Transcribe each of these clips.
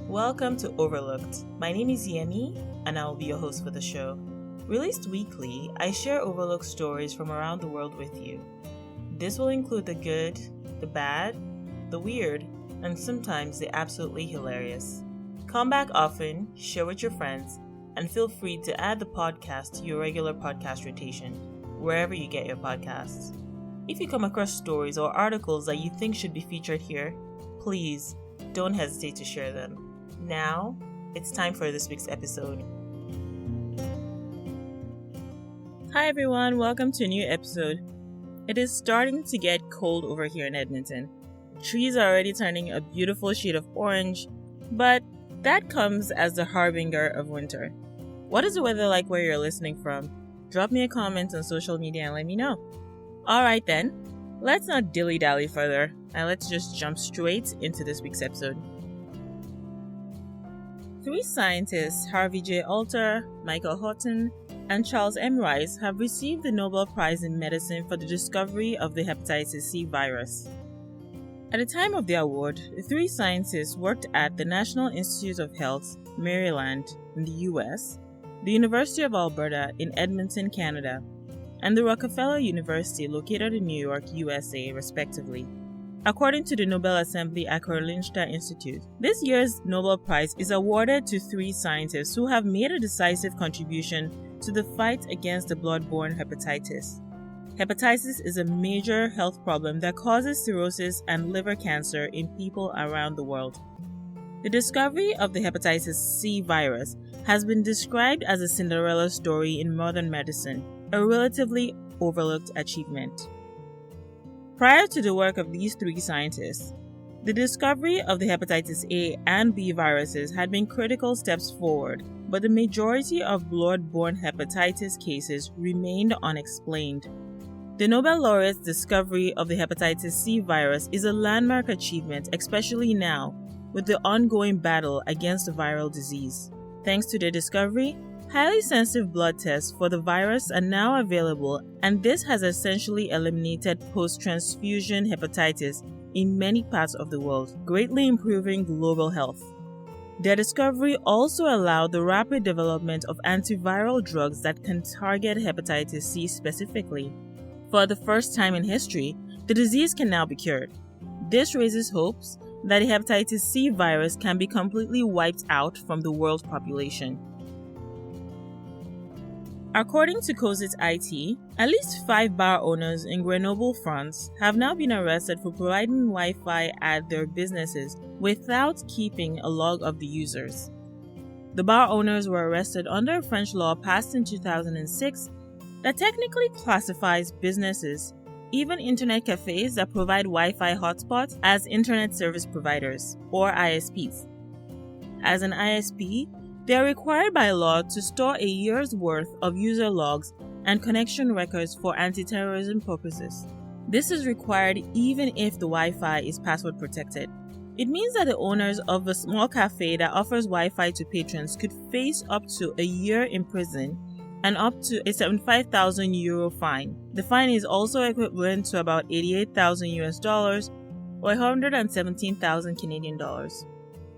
Welcome to Overlooked. My name is Yemi, and I will be your host for the show. Released weekly, I share overlooked stories from around the world with you. This will include the good, the bad, the weird, and sometimes the absolutely hilarious. Come back often, share with your friends, and feel free to add the podcast to your regular podcast rotation, wherever you get your podcasts. If you come across stories or articles that you think should be featured here, please don't hesitate to share them. Now, it's time for this week's episode. Hi everyone, welcome to a new episode. It is starting to get cold over here in Edmonton. Trees are already turning a beautiful shade of orange, but that comes as the harbinger of winter. What is the weather like where you're listening from? Drop me a comment on social media and let me know. Alright then, let's not dilly-dally further, and let's just jump straight into this week's episode. 3 scientists, Harvey J. Alter, Michael Houghton, and Charles M. Rice, have received the Nobel Prize in Medicine for the discovery of the hepatitis C virus. At the time of the award, the 3 scientists worked at the National Institute of Health, Maryland, in the US, the University of Alberta in Edmonton, Canada, and the Rockefeller University located in New York, USA, respectively. According to the Nobel Assembly at Karolinska Institute, this year's Nobel Prize is awarded to 3 scientists who have made a decisive contribution to the fight against the blood-borne hepatitis. Hepatitis is a major health problem that causes cirrhosis and liver cancer in people around the world. The discovery of the hepatitis C virus has been described as a Cinderella story in modern medicine, a relatively overlooked achievement. Prior to the work of these 3 scientists, the discovery of the hepatitis A and B viruses had been critical steps forward, but the majority of blood-borne hepatitis cases remained unexplained. The Nobel laureate's discovery of the hepatitis C virus is a landmark achievement, especially now, with the ongoing battle against the viral disease. Thanks to their discovery, highly sensitive blood tests for the virus are now available, and this has essentially eliminated post-transfusion hepatitis in many parts of the world, greatly improving global health. Their discovery also allowed the rapid development of antiviral drugs that can target hepatitis C specifically. For the first time in history, the disease can now be cured. This raises hopes that the hepatitis C virus can be completely wiped out from the world population. According to COSIT IT, at least 5 bar owners in Grenoble, France have now been arrested for providing Wi-Fi at their businesses without keeping a log of the users. The bar owners were arrested under a French law passed in 2006 that technically classifies businesses, even internet cafes that provide Wi-Fi hotspots, as internet service providers, or ISPs. As an ISP, they are required by law to store a year's worth of user logs and connection records for anti-terrorism purposes. This is required even if the Wi-Fi is password protected. It means that the owners of a small cafe that offers Wi-Fi to patrons could face up to a year in prison and up to a 75,000 euro fine. The fine is also equivalent to about 88,000 US dollars or 117,000 Canadian dollars.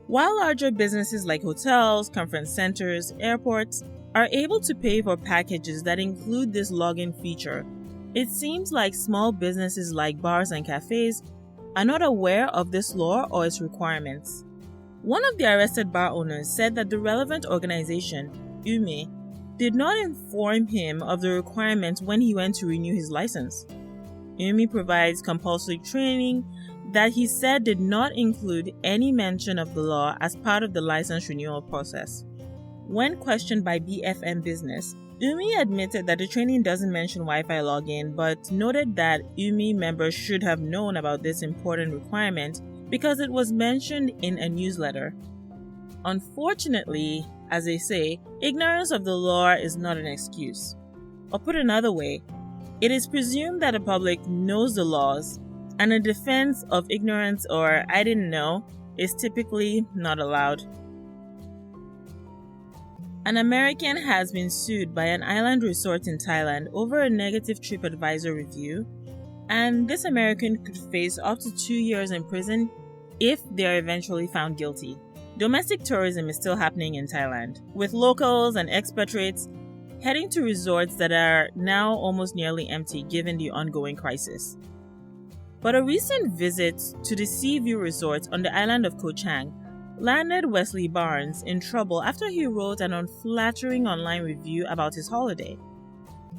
While larger businesses like hotels, conference centers, airports are able to pay for packages that include this login feature, it seems like small businesses like bars and cafes are not aware of this law or its requirements. One of the arrested bar owners said that the relevant organization, UME, did not inform him of the requirements when he went to renew his license. UME provides compulsory training that he said did not include any mention of the law as part of the license renewal process. When questioned by BFM Business, UME admitted that the training doesn't mention Wi-Fi login, but noted that UME members should have known about this important requirement because it was mentioned in a newsletter. Unfortunately, as they say, ignorance of the law is not an excuse. Or put another way, it is presumed that the public knows the laws, and a defense of ignorance or "I didn't know" is typically not allowed. An American has been sued by an island resort in Thailand over a negative TripAdvisor review, and this American could face up to 2 years in prison if they are eventually found guilty. Domestic tourism is still happening in Thailand, with locals and expatriates heading to resorts that are now almost nearly empty given the ongoing crisis. But a recent visit to the Sea View Resort on the island of Koh Chang landed Wesley Barnes in trouble after he wrote an unflattering online review about his holiday.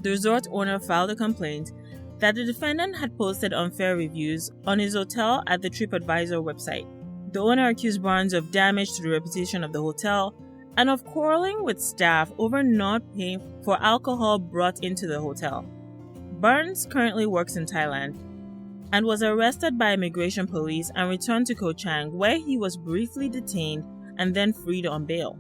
The resort owner filed a complaint that the defendant had posted unfair reviews on his hotel at the TripAdvisor website. The owner accused Barnes of damage to the reputation of the hotel and of quarreling with staff over not paying for alcohol brought into the hotel. Barnes currently works in Thailand and was arrested by immigration police and returned to Koh Chang, where he was briefly detained and then freed on bail.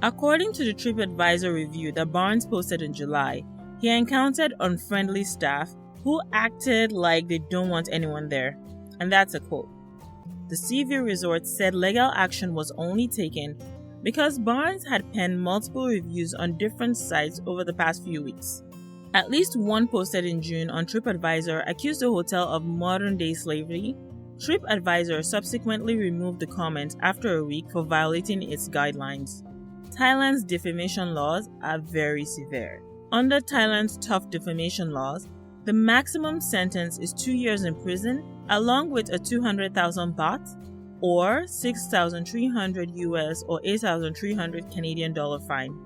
According to the TripAdvisor review that Barnes posted in July, he encountered unfriendly staff who acted like they don't want anyone there, and that's a quote. The Sea View Resort said legal action was only taken because Barnes had penned multiple reviews on different sites over the past few weeks. At least one posted in June on TripAdvisor accused the hotel of modern-day slavery. TripAdvisor subsequently removed the comment after a week for violating its guidelines. Thailand's defamation laws are very severe. Under Thailand's tough defamation laws, the maximum sentence is 2 years in prison, along with a 200,000 baht or 6,300 US or 8,300 Canadian dollar fine.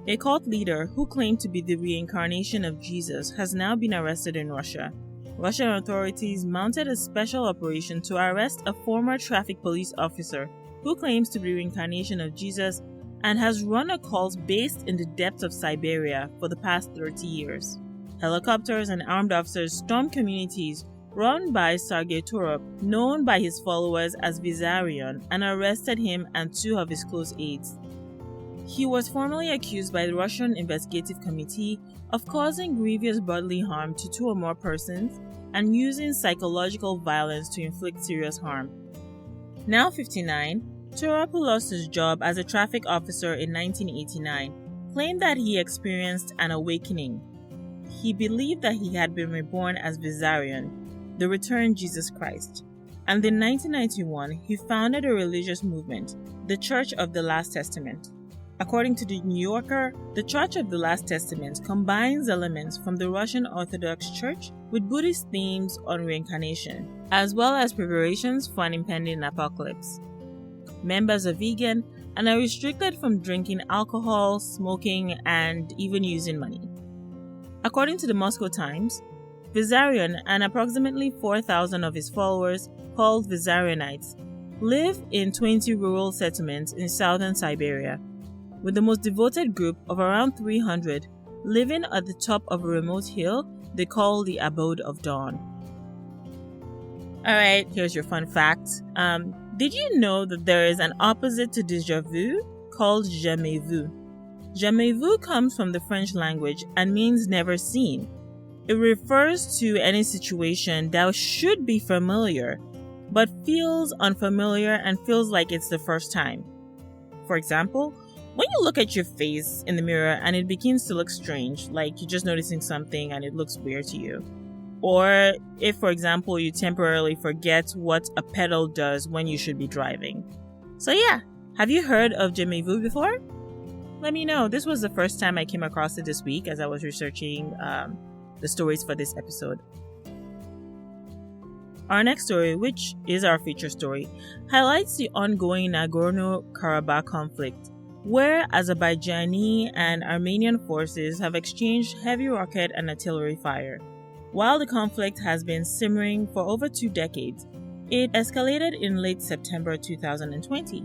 A cult leader who claimed to be the reincarnation of Jesus has now been arrested in Russia. Russian authorities mounted a special operation to arrest a former traffic police officer who claims to be the reincarnation of Jesus and has run a cult based in the depths of Siberia for the past 30 years. Helicopters and armed officers stormed communities run by Sergei Torop, known by his followers as Vizarion, and arrested him and 2 of his close aides. He was formally accused by the Russian Investigative Committee of causing grievous bodily harm to 2 or more persons and using psychological violence to inflict serious harm. Now 59, Torop, who lost his job as a traffic officer in 1989, claimed that he experienced an awakening. He believed that he had been reborn as Vizarion, the returned Jesus Christ, and in 1991 he founded a religious movement, the Church of the Last Testament. According to the New Yorker, the Church of the Last Testament combines elements from the Russian Orthodox Church with Buddhist themes on reincarnation, as well as preparations for an impending apocalypse. Members are vegan and are restricted from drinking alcohol, smoking, and even using money. According to the Moscow Times, Vizarion and approximately 4,000 of his followers, called Vizarionites, live in 20 rural settlements in southern Siberia, with the most devoted group of around 300 living at the top of a remote hill they call the Abode of Dawn. Alright, here's your fun fact. Did you know that there is an opposite to déjà vu called jamais vu? Jamais vu comes from the French language and means never seen. It refers to any situation that should be familiar, but feels unfamiliar and feels like it's the first time. For example, when you look at your face in the mirror and it begins to look strange, like you're just noticing something and it looks weird to you. Or if, for example, you temporarily forget what a pedal does when you should be driving. So yeah, have you heard of jamais vu before? Let me know. This was the first time I came across it this week as I was researching the stories for this episode. Our next story, which is our feature story, highlights the ongoing Nagorno-Karabakh conflict, where Azerbaijani and Armenian forces have exchanged heavy rocket and artillery fire. While the conflict has been simmering for over 2 decades, it escalated in late September 2020.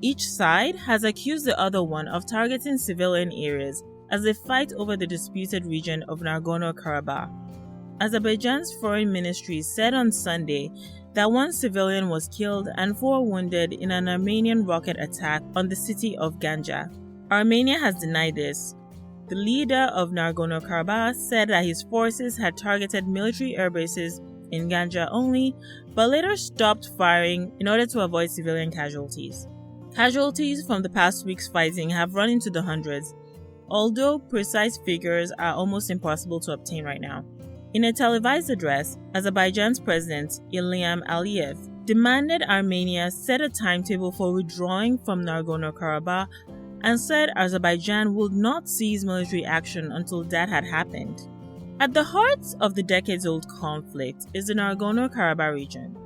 Each side has accused the other one of targeting civilian areas as they fight over the disputed region of Nagorno-Karabakh. Azerbaijan's foreign ministry said on Sunday that 1 civilian was killed and 4 wounded in an Armenian rocket attack on the city of Ganja. Armenia has denied this. The leader of Nagorno-Karabakh said that his forces had targeted military air bases in Ganja only, but later stopped firing in order to avoid civilian casualties. Casualties from the past week's fighting have run into the hundreds, although precise figures are almost impossible to obtain right now. In a televised address, Azerbaijan's president, Ilham Aliyev, demanded Armenia set a timetable for withdrawing from Nagorno-Karabakh and said Azerbaijan would not cease military action until that had happened. At the heart of the decades-old conflict is the Nagorno-Karabakh region.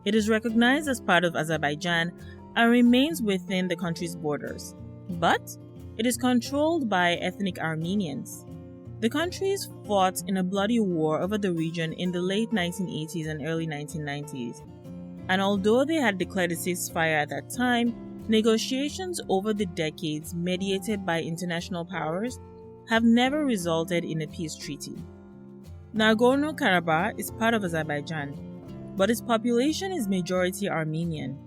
It is recognized as part of Azerbaijan and remains within the country's borders, but it is controlled by ethnic Armenians. The countries fought in a bloody war over the region in the late 1980s and early 1990s, and although they had declared a ceasefire at that time, negotiations over the decades mediated by international powers have never resulted in a peace treaty. Nagorno-Karabakh is part of Azerbaijan, but its population is majority Armenian.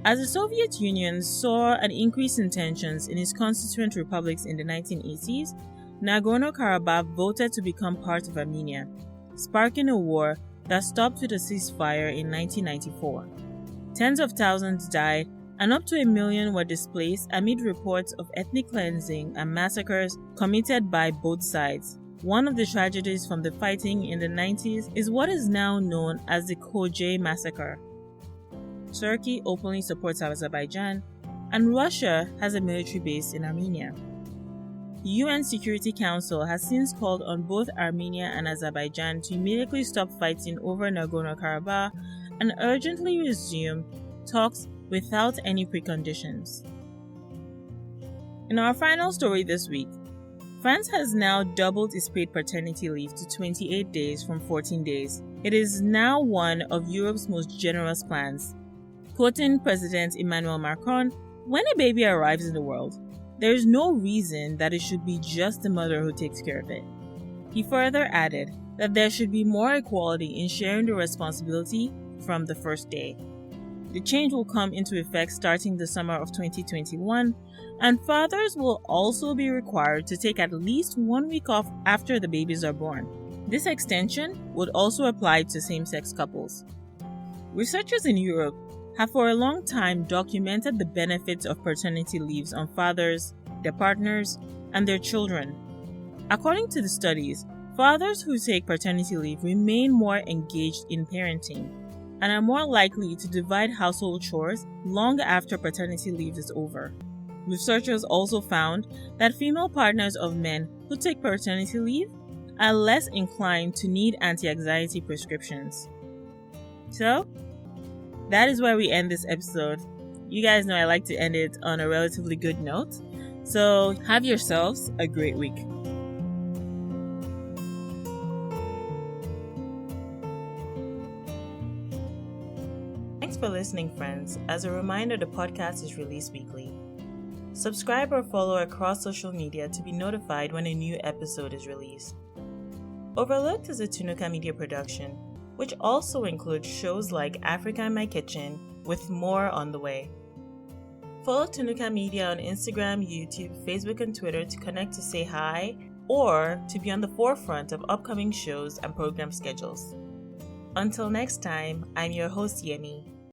As the Soviet Union saw an increase in tensions in its constituent republics in the 1980s, Nagorno-Karabakh voted to become part of Armenia, sparking a war that stopped with a ceasefire in 1994. Tens of thousands died and up to 1 million were displaced amid reports of ethnic cleansing and massacres committed by both sides. One of the tragedies from the fighting in the 90s is what is now known as the Khojaly massacre. Turkey openly supports Azerbaijan, and Russia has a military base in Armenia. The UN Security Council has since called on both Armenia and Azerbaijan to immediately stop fighting over Nagorno-Karabakh and urgently resume talks without any preconditions. In our final story this week, France has now doubled its paid paternity leave to 28 days from 14 days. It is now one of Europe's most generous plans. Quoting President Emmanuel Macron, "When a baby arrives in the world, there is no reason that it should be just the mother who takes care of it." He further added that there should be more equality in sharing the responsibility from the first day. The change will come into effect starting the summer of 2021, and fathers will also be required to take at least 1 week off after the babies are born. This extension would also apply to same-sex couples. Researchers in Europe have for a long time documented the benefits of paternity leaves on fathers, their partners, and their children. According to the studies, fathers who take paternity leave remain more engaged in parenting and are more likely to divide household chores long after paternity leave is over. Researchers also found that female partners of men who take paternity leave are less inclined to need anti-anxiety prescriptions. So, that is where we end this episode. You guys know I like to end it on a relatively good note, so have yourselves a great week. Thanks for listening, friends. As a reminder, the podcast is released weekly. Subscribe or follow across social media to be notified when a new episode is released. Overlooked is a Tunuka media production, which also includes shows like Africa in My Kitchen, with more on the way. Follow Tunuka Media on Instagram, YouTube, Facebook, and Twitter to connect to say hi or to be on the forefront of upcoming shows and program schedules. Until next time, I'm your host Yemi.